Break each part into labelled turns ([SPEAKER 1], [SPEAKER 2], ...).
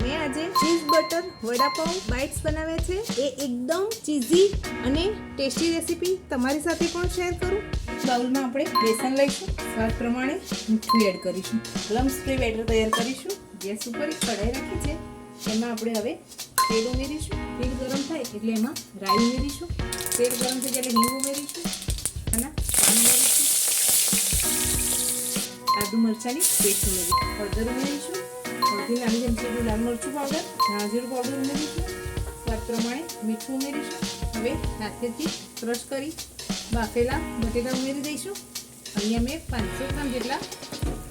[SPEAKER 1] મેં આજે cheese butter vada pav bytes બનાવ્યા છે। એ એકદમ ચીઝી અને ટેસ્ટી રેસીપી તમારી સાથે પણ શેર કરું। બાઉલમાં આપણે બેસન લઈશું, સ્વાદ પ્રમાણે મીઠું એડ કરીશું, લમ્સ ફ્રી બેટર તૈયાર કરીશું। ગેસ ઉપર એક કઢાઈ રાખી છે, એમાં આપણે હવે તેલ ઉમેરીશું। તેલ ગરમ થાય એટલે એમાં રાઈ ઉમેરીશું। તેલ ગરમ થઈ જાય એટલે હિંગ ઉમેરીશું, અને પાન ઉમેરીશું, આદુ મરચાંની પેસ્ટ ઉમેરીશું, હળદર ઉમેરીશું, અડધી નાની ચમચી લાલ મરચું પાવડર, ધાણા જીરું પાવડર ઉમેરીશું, સ્વાદ પ્રમાણે મીઠું ઉમેરીશું। હવે હાથેથી ક્રશ કરી બાફેલા બટેટા ઉમેરી દઈશું। અહીંયા મેં 500 ગ્રામ જેટલા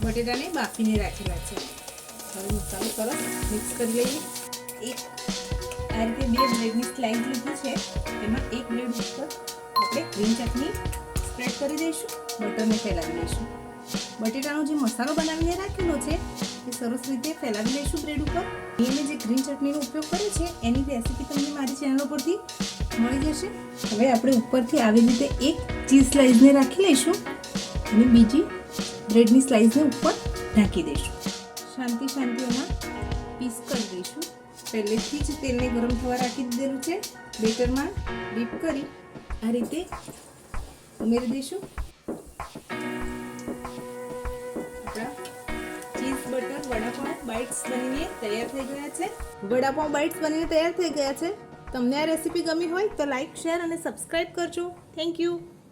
[SPEAKER 1] બટેટાને બાફીને રાખેલા છે। હવે મસાલો સરસ મિક્સ કરી લઈએ। એક આ રીતે 2 બ્રેડની સ્લાઇસ લીધી છે, એમાં એક બ્રેડ ઉપર આપણે ગ્રીન ચટણી સ્પ્રેડ કરી દઈશું, બટરને ફેલાવી દઈશું। બટેટાનો જે મસાલો બનાવીને રાખેલો છે એ સરસ રીતે ફેલાવી લઈશું બ્રેડ ઉપર। મેં જે ગ્રીન ચટણીનો ઉપયોગ કર્યો છે એની રેસીપી તમને મારી ચેનલ પરથી મળી જશે। હવે આપણે ઉપરથી આવી રીતે એક ચીઝ સ્લાઇસને રાખી લઈશું અને બીજી બ્રેડની સ્લાઇસને ઉપર ઢાંકી દઈશું। શાંતિઓમાં પીસ કરી દઈશું। પહેલેથી જ તેલને ગરમ થવા રાખી દીધેલું છે, બેટરમાં ડીપ કરી આ રીતે ઉમેરી દઈશું। ચીઝ બટર વડાપાઉં બાઇટ્સ બનીને તૈયાર થઈ ગયા છે। વડાપાઉં બાઇટ્સ બનીને તૈયાર થઈ ગયા છે। તમને આ રેસીપી ગમી હોય તો લાઈક, શેર અને સબસ્ક્રાઈબ કરજો। Thank you.